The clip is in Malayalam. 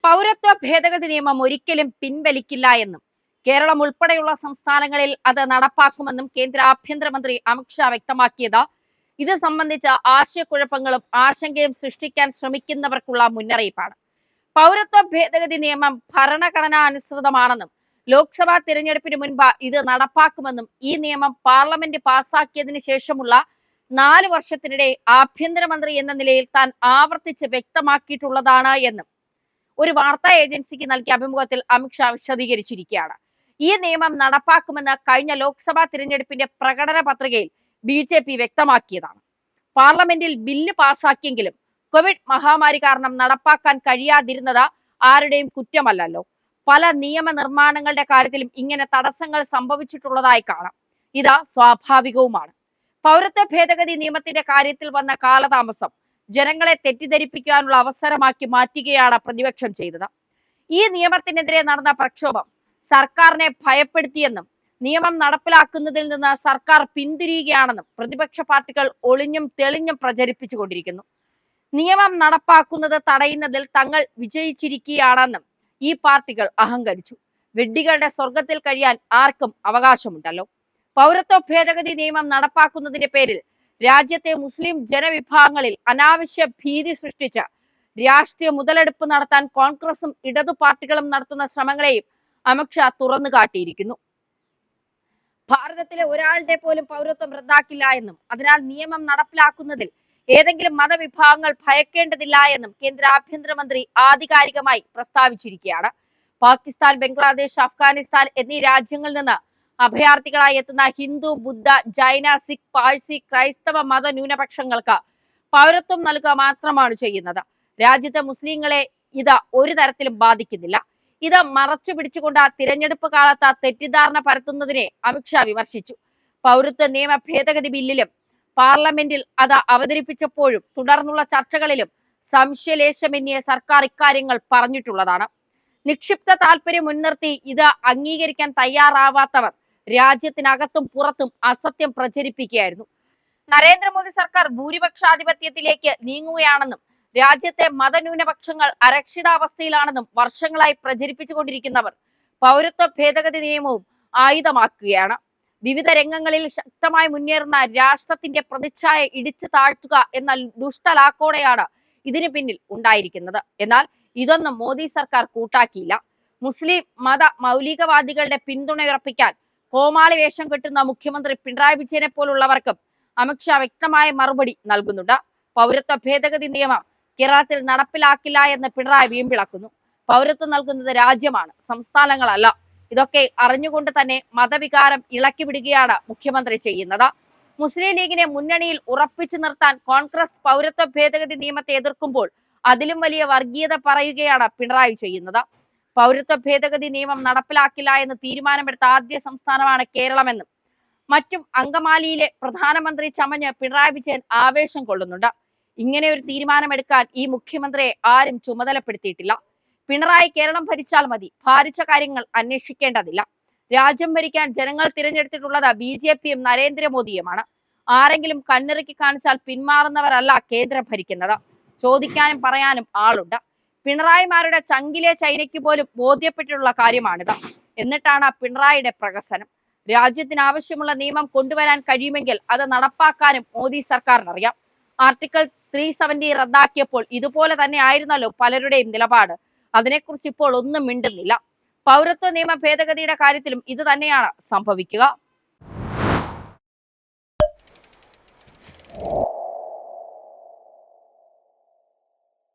പൗരത്വ ഭേദഗതി നിയമം ഒരിക്കലും പിൻവലിക്കില്ല എന്നും കേരളം ഉൾപ്പെടെയുള്ള സംസ്ഥാനങ്ങളിൽ അത് നടപ്പാക്കുമെന്നും കേന്ദ്ര ആഭ്യന്തരമന്ത്രി അമിത്ഷാ വ്യക്തമാക്കിയത് ഇത് സംബന്ധിച്ച ആശയക്കുഴപ്പങ്ങളും ആശങ്കയും സൃഷ്ടിക്കാൻ ശ്രമിക്കുന്നവർക്കുള്ള മുന്നറിയിപ്പാണ്. പൗരത്വ ഭേദഗതി നിയമം ഭരണഘടനാ അനുസൃതമാണെന്നും ലോക്സഭാ തിരഞ്ഞെടുപ്പിന് മുൻപ് ഇത് നടപ്പാക്കുമെന്നും ഈ നിയമം പാർലമെന്റ് പാസാക്കിയതിനു ശേഷമുള്ള 4 വർഷത്തിനിടെ ആഭ്യന്തരമന്ത്രി എന്ന നിലയിൽ താൻ ആവർത്തിച്ച് വ്യക്തമാക്കിയിട്ടുള്ളതാണ് എന്നും ഒരു വാർത്താ ഏജൻസിക്ക് നൽകിയ അഭിമുഖത്തിൽ അമിത്ഷാ വിശദീകരിച്ചിരിക്കുകയാണ്. ഈ നിയമം നടപ്പാക്കുമെന്ന് കഴിഞ്ഞ ലോക്സഭാ തിരഞ്ഞെടുപ്പിന്റെ പ്രകടന പത്രികയിൽ BJP വ്യക്തമാക്കിയതാണ്. പാർലമെന്റിൽ ബില്ല് പാസാക്കിയെങ്കിലും കോവിഡ് മഹാമാരി കാരണം നടപ്പാക്കാൻ കഴിയാതിരുന്നത് ആരുടെയും കുറ്റമല്ലല്ലോ. പല നിയമനിർമ്മാണങ്ങളുടെ കാര്യത്തിലും ഇങ്ങനെ തടസ്സങ്ങൾ സംഭവിച്ചിട്ടുള്ളതായി കാണാം. ഇത് സ്വാഭാവികവുമാണ്. പൗരത്വ ഭേദഗതി നിയമത്തിന്റെ കാര്യത്തിൽ വന്ന കാലതാമസം ജനങ്ങളെ തെറ്റിദ്ധരിപ്പിക്കാനുള്ള അവസരമാക്കി മാറ്റുകയാണ് പ്രതിപക്ഷം ചെയ്തത്. ഈ നിയമത്തിനെതിരെ നടന്ന പ്രക്ഷോഭം സർക്കാരിനെ ഭയപ്പെടുത്തിയെന്നും നിയമം നടപ്പിലാക്കുന്നതിൽ നിന്ന് സർക്കാർ പിന്തിരിയുകയാണെന്നും പ്രതിപക്ഷ പാർട്ടികൾ ഒളിഞ്ഞും തെളിഞ്ഞും പ്രചരിപ്പിച്ചുകൊണ്ടിരിക്കുന്നു. നിയമം നടപ്പാക്കുന്നത് തടയുന്നതിൽ തങ്ങൾ വിജയിച്ചിരിക്കുകയാണെന്നും ഈ പാർട്ടികൾ അഹങ്കരിച്ചു. വിഡ്ഢികളുടെ സ്വർഗത്തിൽ കഴിയാൻ ആർക്കും അവകാശമുണ്ടല്ലോ. പൗരത്വ ഭേദഗതി നിയമം നടപ്പാക്കുന്നതിന്റെ പേരിൽ രാജ്യത്തെ മുസ്ലിം ജനവിഭാഗങ്ങളിൽ അനാവശ്യ ഭീതി സൃഷ്ടിച്ച് രാഷ്ട്രീയ മുതലെടുപ്പ് നടത്താൻ കോൺഗ്രസും ഇടതു പാർട്ടികളും നടത്തുന്ന ശ്രമങ്ങളെയും അമിത്ഷാ തുറന്നു കാട്ടിയിരിക്കുന്നു. ഭാരതത്തിലെ ഒരാളുടെ പോലും പൗരത്വം റദ്ദാക്കില്ല എന്നും അതിനാൽ നിയമം നടപ്പിലാക്കുന്നതിൽ ഏതെങ്കിലും മതവിഭാഗങ്ങൾ ഭയക്കേണ്ടതില്ല എന്നും കേന്ദ്ര ആഭ്യന്തരമന്ത്രി ആധികാരികമായി പ്രസ്താവിച്ചിരിക്കുകയാണ്. പാകിസ്ഥാൻ, ബംഗ്ലാദേശ്, അഫ്ഗാനിസ്ഥാൻ എന്നീ രാജ്യങ്ങളിൽ നിന്ന് അഭയാർത്ഥികളായി എത്തുന്ന ഹിന്ദു, ബുദ്ധ, ജൈന, സിഖ്, പാഴ്സി, ക്രൈസ്തവ മത ന്യൂനപക്ഷങ്ങൾക്ക് പൗരത്വം നൽകുക മാത്രമാണ് ചെയ്യുന്നത്. രാജ്യത്തെ മുസ്ലിങ്ങളെ ഇത് ഒരു തരത്തിലും ബാധിക്കുന്നില്ല. ഇത് മറച്ചു പിടിച്ചുകൊണ്ട് തിരഞ്ഞെടുപ്പ് കാലത്ത് തെറ്റിദ്ധാരണ പരത്തുന്നതിനെ അമിത്ഷാ വിമർശിച്ചു. പൗരത്വ നിയമ ഭേദഗതി ബില്ലിലും പാർലമെന്റിൽ അത് അവതരിപ്പിച്ചപ്പോഴും തുടർന്നുള്ള ചർച്ചകളിലും സംശയലേശമെന്നിയ സർക്കാർ ഇക്കാര്യങ്ങൾ പറഞ്ഞിട്ടുള്ളതാണ്. നിക്ഷിപ്ത താല്പര്യം മുൻനിർത്തി ഇത് അംഗീകരിക്കാൻ തയ്യാറാവാത്തവർ രാജ്യത്തിനകത്തും പുറത്തും അസത്യം പ്രചരിപ്പിക്കുകയായിരുന്നു. നരേന്ദ്രമോദി സർക്കാർ ഭൂരിപക്ഷാധിപത്യത്തിലേക്ക് നീങ്ങുകയാണെന്നും രാജ്യത്തെ മതന്യൂനപക്ഷങ്ങൾ അരക്ഷിതാവസ്ഥയിലാണെന്നും വർഷങ്ങളായി പ്രചരിപ്പിച്ചുകൊണ്ടിരിക്കുന്നവർ പൗരത്വ ഭേദഗതി നിയമവും ആയുധമാക്കുകയാണ്. വിവിധ രംഗങ്ങളിൽ ശക്തമായി മുന്നേറുന്ന രാഷ്ട്രത്തിന്റെ പ്രതിച്ഛായ ഇടിച്ചു താഴ്ത്തുക എന്ന ദുഷ്ടലാക്കോടെയാണ് ഇതിനു പിന്നിൽ ഉണ്ടായിരിക്കുന്നത്. എന്നാൽ ഇതൊന്നും മോദി സർക്കാർ കൂട്ടാക്കിയില്ല. മുസ്ലിം മത മൗലികവാദികളുടെ പിന്തുണയുറപ്പിക്കാൻ കോമാളി വേഷം കെട്ടുന്ന മുഖ്യമന്ത്രി പിണറായി വിജയനെ പോലുള്ളവർക്കും അമിത്ഷാ വ്യക്തമായ മറുപടി നൽകുന്നുണ്ട്. പൗരത്വ ഭേദഗതി നിയമം കേരളത്തിൽ നടപ്പിലാക്കില്ല എന്ന് പിണറായി വീമ്പിളക്കുന്നു. പൗരത്വം നൽകുന്നത് രാജ്യമാണ്, സംസ്ഥാനങ്ങളല്ല. ഇതൊക്കെ അറിഞ്ഞുകൊണ്ട് തന്നെ മതവികാരം ഇളക്കി വിടുകയാണ് മുഖ്യമന്ത്രി ചെയ്യുന്നത്. മുസ്ലിം ലീഗിനെ മുന്നണിയിൽ ഉറപ്പിച്ചു നിർത്താൻ കോൺഗ്രസ് പൗരത്വ ഭേദഗതി നിയമത്തെ എതിർക്കുമ്പോൾ അതിലും വലിയ വർഗീയത പറയുകയാണ് പിണറായി ചെയ്യുന്നത്. പൗരത്വ ഭേദഗതി നിയമം നടപ്പിലാക്കില്ല എന്ന് തീരുമാനമെടുത്ത ആദ്യ സംസ്ഥാനമാണ് കേരളമെന്നും മറ്റും അങ്കമാലിയിലെ പ്രധാനമന്ത്രി ചമഞ്ഞ് പിണറായി വിജയൻ ആവേശം കൊള്ളുന്നുണ്ട്. ഇങ്ങനെ ഒരു തീരുമാനമെടുക്കാൻ ഈ മുഖ്യമന്ത്രിയെ ആരും ചുമതലപ്പെടുത്തിയിട്ടില്ല. പിണറായി കേരളം ഭരിച്ചാൽ മതി, ഭാരിച്ച കാര്യങ്ങൾ അന്വേഷിക്കേണ്ടതില്ല. രാജ്യം ഭരിക്കാൻ ജനങ്ങൾ തിരഞ്ഞെടുത്തിട്ടുള്ളത് BJPയും നരേന്ദ്രമോദിയുമാണ്. ആരെങ്കിലും കണ്ണിറുക്കി കാണിച്ചാൽ പിന്മാറുന്നവരല്ല കേന്ദ്രം ഭരിക്കുന്നത്. ചോദിക്കാനും പറയാനും ആളുണ്ട്. പിണറായിമാരുടെ ചങ്കിലെ ചൈനയ്ക്ക് പോലും ബോധ്യപ്പെട്ടിട്ടുള്ള കാര്യമാണിത്. എന്നിട്ടാണ് പിണറായിയുടെ പ്രഹസനം. രാജ്യത്തിന് ആവശ്യമുള്ള നിയമം കൊണ്ടുവരാൻ കഴിയുമെങ്കിൽ അത് നടപ്പാക്കാനും മോദി സർക്കാരിനറിയാം. ആർട്ടിക്കിൾ 370 റദ്ദാക്കിയപ്പോൾ ഇതുപോലെ തന്നെ ആയിരുന്നല്ലോ പലരുടെയും നിലപാട്. അതിനെക്കുറിച്ച് ഇപ്പോൾ ഒന്നും മിണ്ടുന്നില്ല. പൗരത്വ നിയമ ഭേദഗതിയുടെ കാര്യത്തിലും ഇത് തന്നെയാണ് സംഭവിക്കുക.